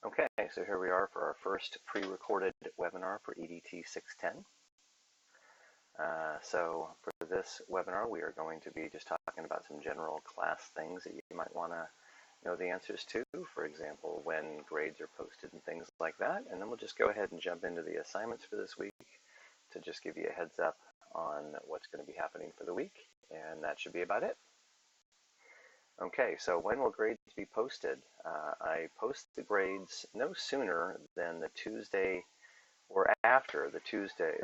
Okay, so here we are for our first pre-recorded webinar for EDT610. So for this webinar, we are going to be just talking about some general class things that you might want to know the answers to. For example, when grades are posted and things like that. And then we'll just go ahead and jump into the assignments for this week to just give you a heads up on what's going to be happening for the week. And that should be about it. Okay, so when will grades be posted? I post the grades no sooner than the Tuesday or after the Tuesday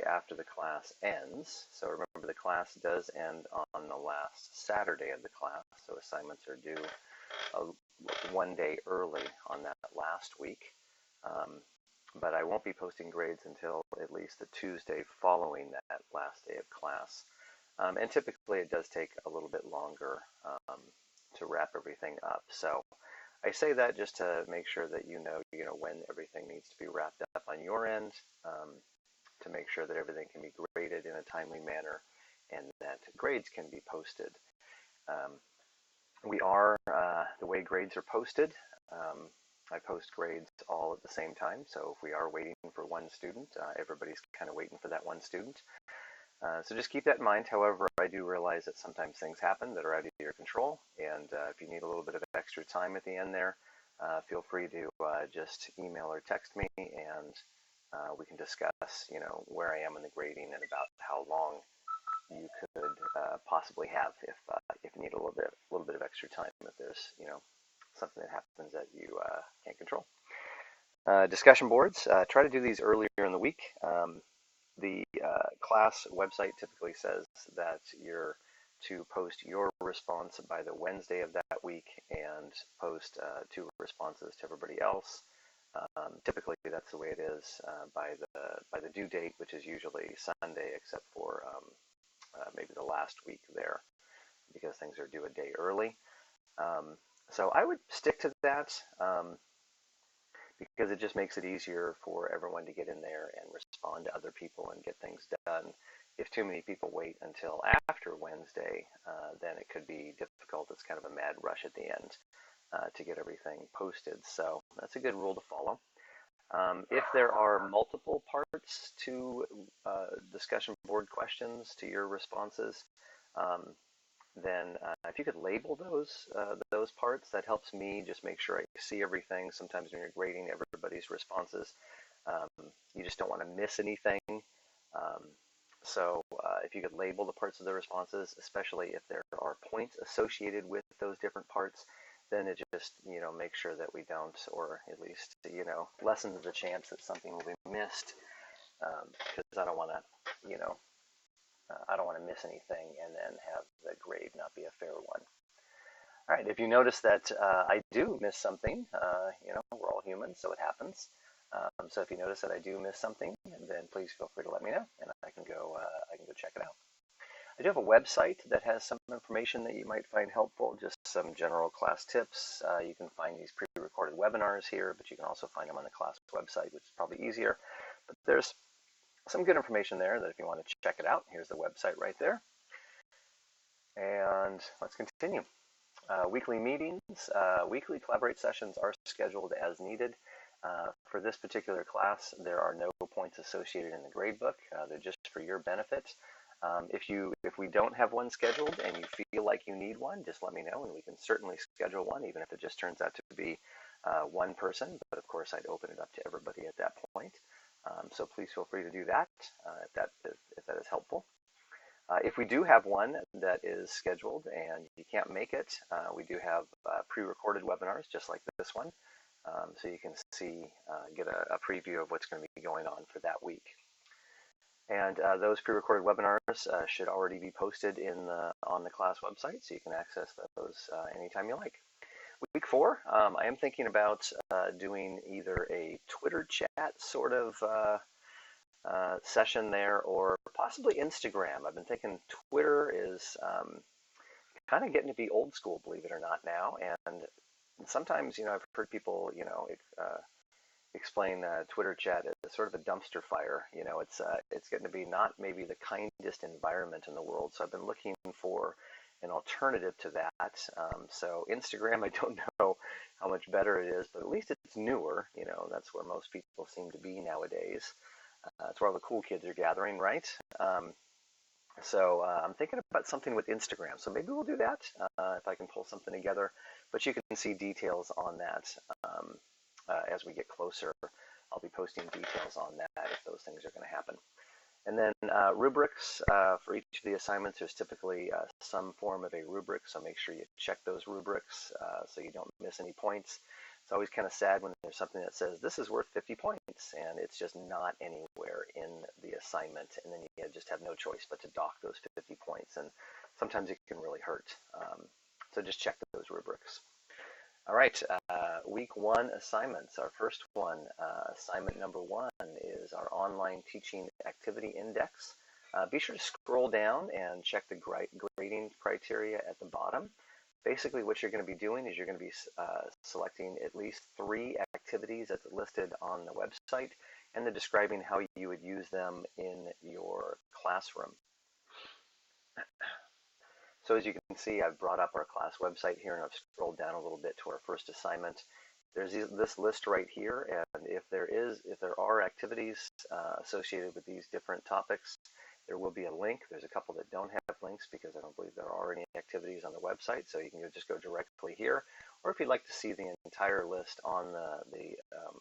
after the class ends. So remember, the class does end on the last Saturday of the class, so assignments are due one day early on that last week. But I won't be posting grades until at least the Tuesday following that last day of class. And typically it does take a little bit longer to wrap everything up. So I say that just to make sure that you know when everything needs to be wrapped up on your end, to make sure that everything can be graded in a timely manner and that grades can be posted. The way grades are posted, I post grades all at the same time. So if we are waiting for one student, everybody's kind of waiting for that one student. So just keep that in mind. However, I do realize that sometimes things happen that are out of your control, and if you need a little bit of extra time at the end there, feel free to just email or text me, and we can discuss, where I am in the grading and about how long you could possibly have if you need a little bit of extra time, if there's something that happens that you can't control. Discussion boards. Try to do these earlier in the week. The class website typically says that you're to post your response by the Wednesday of that week and post 2 responses to everybody else. Typically, that's the way it is by the due date, which is usually Sunday, except for maybe the last week there, because things are due a day early. So I would stick to that. Because it just makes it easier for everyone to get in there and respond to other people and get things done. If too many people wait until after Wednesday, then it could be difficult. It's kind of a mad rush at the end to get everything posted. So that's a good rule to follow. If there are multiple parts to discussion board questions to your responses, then if you could label those parts, that helps me just make sure I see everything. Sometimes when you're grading everybody's responses, you just don't want to miss anything. So if you could label the parts of the responses, especially if there are points associated with those different parts, then it just makes sure that we don't, or at least lessens the chance that something will be missed, because I don't want to miss anything and then have the grade not be a fair one. All right, if you notice that I do miss something, we're all human, so it happens. So if you notice that I do miss something, then please feel free to let me know, and I can go check it out. I do have a website that has some information that you might find helpful, just some general class tips. You can find these pre-recorded webinars here, but you can also find them on the class website, which is probably easier. But there's some good information there that if you want to check it out, here's the website right there. And let's continue. Weekly meetings, weekly Collaborate sessions are scheduled as needed. For this particular class, there are no points associated in the gradebook. They're just for your benefit. If we don't have one scheduled and you feel like you need one, just let me know, and we can certainly schedule one, even if it just turns out to be one person. But of course, I'd open it up to everybody at that point. So please feel free to do that if that is helpful. If we do have one that is scheduled and you can't make it, we do have pre-recorded webinars just like this one, so you can get a preview of what's going to be going on for that week. And those pre-recorded webinars should already be posted on the class website, so you can access those anytime you like. Week 4, I am thinking about doing either a Twitter chat sort of session there, or possibly Instagram. I've been thinking Twitter is kind of getting to be old school, believe it or not, now. And sometimes, I've heard people, explain Twitter chat as sort of a dumpster fire. It's getting to be not maybe the kindest environment in the world. So I've been looking for an alternative to that. So Instagram, I don't know how much better it is, but at least it's newer. You know, that's where most people seem to be nowadays. That's where all the cool kids are gathering, right? So I'm thinking about something with Instagram. So maybe we'll do that if I can pull something together. But you can see details on that as we get closer. I'll be posting details on that if those things are going to happen. And then rubrics for each of the assignments. There's typically some form of a rubric, so make sure you check those rubrics so you don't miss any points. It's always kind of sad when there's something that says this is worth 50 points and it's just not anywhere in the assignment, and then you just have no choice but to dock those 50 points, and sometimes it can really hurt. So just check those rubrics. All right, week 1 assignments. Our first one, assignment number 1, is our online teaching activity index. Be sure to scroll down and check the grading criteria at the bottom. Basically, what you're going to be doing is you're going to be selecting at least 3 activities that's listed on the website, and then describing how you would use them in your classroom. So as you can see, I've brought up our class website here, and I've scrolled down a little bit to our first assignment. There's this list right here, and if there are activities associated with these different topics, there will be a link. There's a couple that don't have links because I don't believe there are any activities on the website, so you can just go directly here. Or if you'd like to see the entire list on the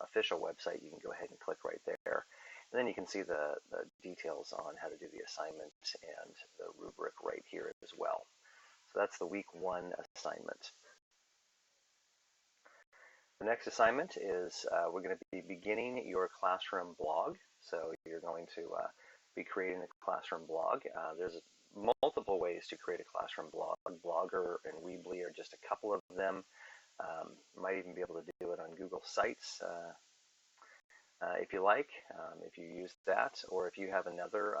official website, you can go ahead and click right there. And then you can see the details on how to do the assignment and the rubric right here as well. So that's the week 1 assignment. The next assignment is we're going to be beginning your classroom blog. So you're going to be creating a classroom blog. There's multiple ways to create a classroom blog. Blogger and Weebly are just a couple of them. Might even be able to do it on Google Sites if you like, if you use that, or if you have another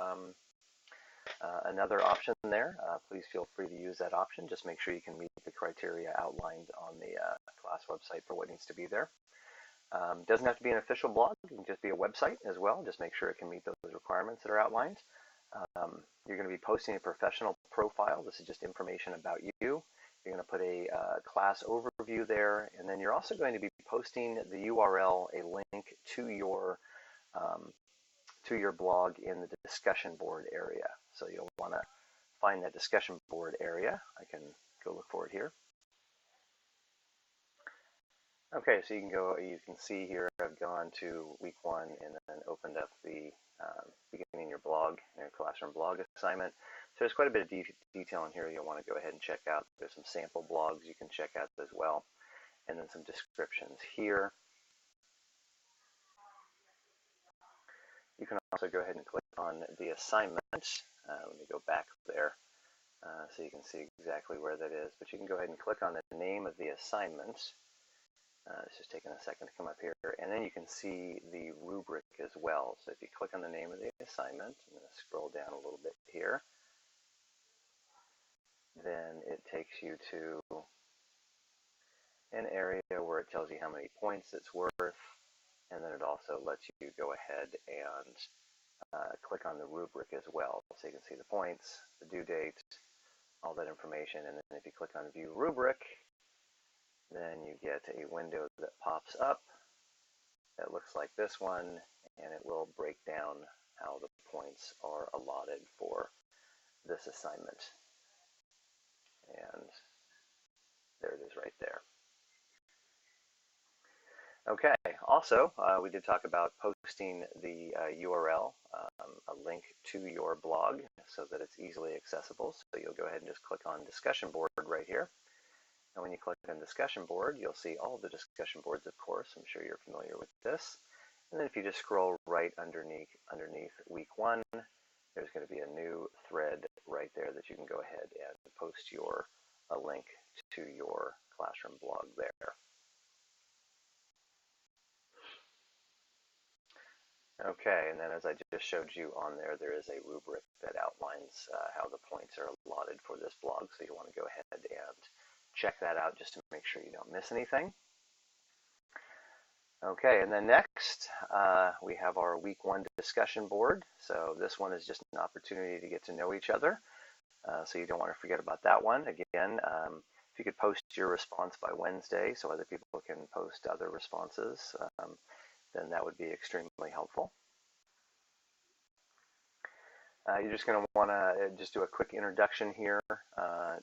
option there, please feel free to use that option. Just make sure you can meet the criteria outlined on the class website for what needs to be there. Doesn't have to be an official blog. It can just be a website as well. Just make sure it can meet those requirements that are outlined. You're going to be posting a professional profile. This is just information about you. You're going to put a class overview there, and then you're also going to be posting the URL, a link to your blog in the discussion board area. So you'll want to find that discussion board area. I can go look for it here. Okay, so you can see here I've gone to week 1 and then opened up the beginning your blog, your classroom blog assignment. So there's quite a bit of detail in here you'll want to go ahead and check out. There's some sample blogs you can check out as well, and then some descriptions here. You can also go ahead and click on the assignment. Let me go back there so you can see exactly where that is. But you can go ahead and click on the name of the assignment. It's just taking a second to come up here. And then you can see the rubric as well. So if you click on the name of the assignment, I'm going to scroll down a little bit here. Then it takes you to an area where it tells you how many points it's worth. And then it also lets you go ahead and click on the rubric as well. So you can see the points, the due date, all that information. And then if you click on View Rubric, then you get a window that pops up that looks like this one, and it will break down how the points are allotted for this assignment. And there it is right there. Okay, also, we did talk about posting the URL, a link to your blog so that it's easily accessible. So you'll go ahead and just click on discussion board right here. And when you click on discussion board, you'll see all the discussion boards, of course. I'm sure you're familiar with this. And then if you just scroll right underneath week 1, there's going to be a new thread right there that you can go ahead and post a link to your classroom blog there. Okay, and then as I just showed you on there, there is a rubric that outlines how the points are allotted for this blog. So you want to go ahead and check that out just to make sure you don't miss anything. Okay, and then next we have our week 1 discussion board. So this one is just an opportunity to get to know each other. So you don't want to forget about that one. Again, if you could post your response by Wednesday so other people can post other responses, then that would be extremely helpful. You're just going to want to just do a quick introduction here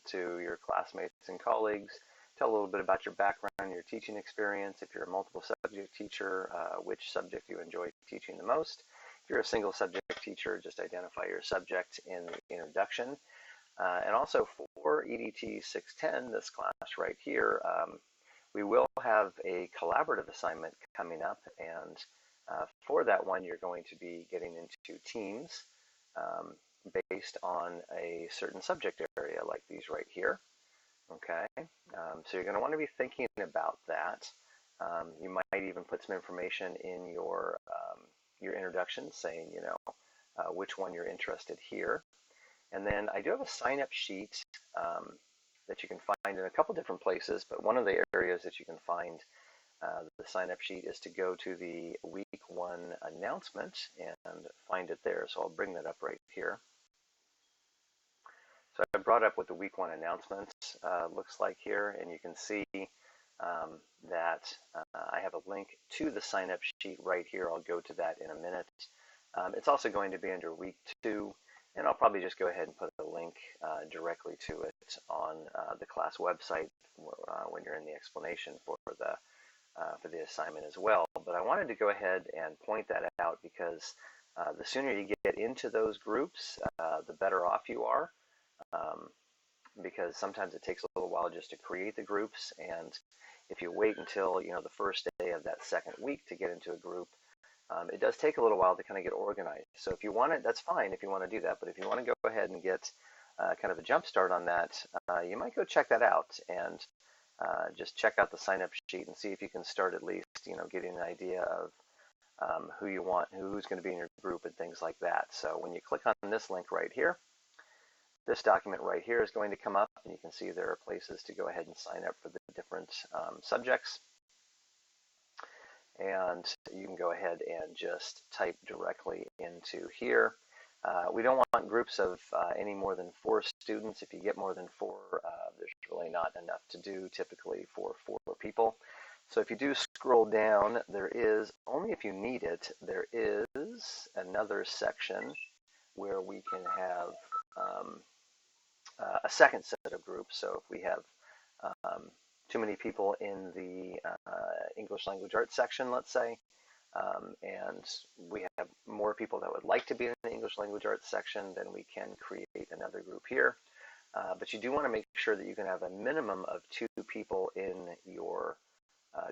to your classmates and colleagues. Tell a little bit about your background, your teaching experience. If you're a multiple subject teacher, which subject you enjoy teaching the most. If you're a single subject teacher, just identify your subject in the introduction. And also for EDT610, this class right here, we will have a collaborative assignment coming up. And for that one, you're going to be getting into teams based on a certain subject area like these right here. Okay, so you're going to want to be thinking about that. You might even put some information in your introduction saying, you know, which one you're interested here. And then I do have a sign-up sheet that you can find in a couple different places, but one of the areas that you can find the sign-up sheet is to go to the week 1 announcement and find it there. So I'll bring that up right here. So I brought up what the week 1 announcement looks like here, and you can see that I have a link to the sign-up sheet right here. I'll go to that in a minute. It's also going to be under week 2, and I'll probably just go ahead and put a link directly to it on the class website when you're in the explanation for the assignment as well. But I wanted to go ahead and point that out because the sooner you get into those groups, the better off you are. Because sometimes it takes a little while just to create the groups, and if you wait until, you know, the first day of that second week to get into a group, it does take a little while to kind of get organized. So if you want it, that's fine if you want to do that, but if you want to go ahead and get kind of a jump start on that, you might go check that out and just check out the sign-up sheet and see if you can start at least, you know, getting an idea of who you want, who's going to be in your group and things like that. So when you click on this link right here, this document right here is going to come up, and you can see there are places to go ahead and sign up for the different subjects. And you can go ahead and just type directly into here. We don't want groups of any more than 4 students. If you get more than 4, there's really not enough to do typically for 4 people. So if you do scroll down, there is, only if you need it, there is another section where we can have a second set of groups. So if we have too many people in the English language arts section, let's say, and we have more people that would like to be in the English language arts section, then we can create another group here. But you do want to make sure that you can have a minimum of 2 people in your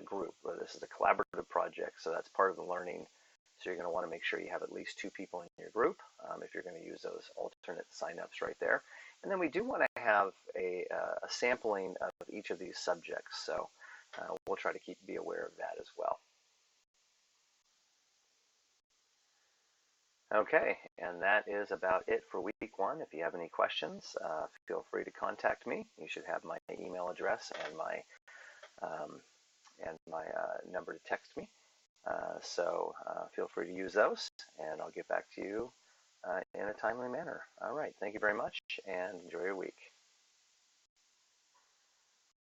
group. This is a collaborative project, so that's part of the learning. So you're going to want to make sure you have at least 2 people in your group if you're going to use those alternate signups right there. And then we do want to have a sampling of each of these subjects. So we'll try to be aware of that as well. Okay, and that is about it for week 1. If you have any questions, feel free to contact me. You should have my email address and my number to text me. So feel free to use those, and I'll get back to you in a timely manner. All right, thank you very much, and enjoy your week.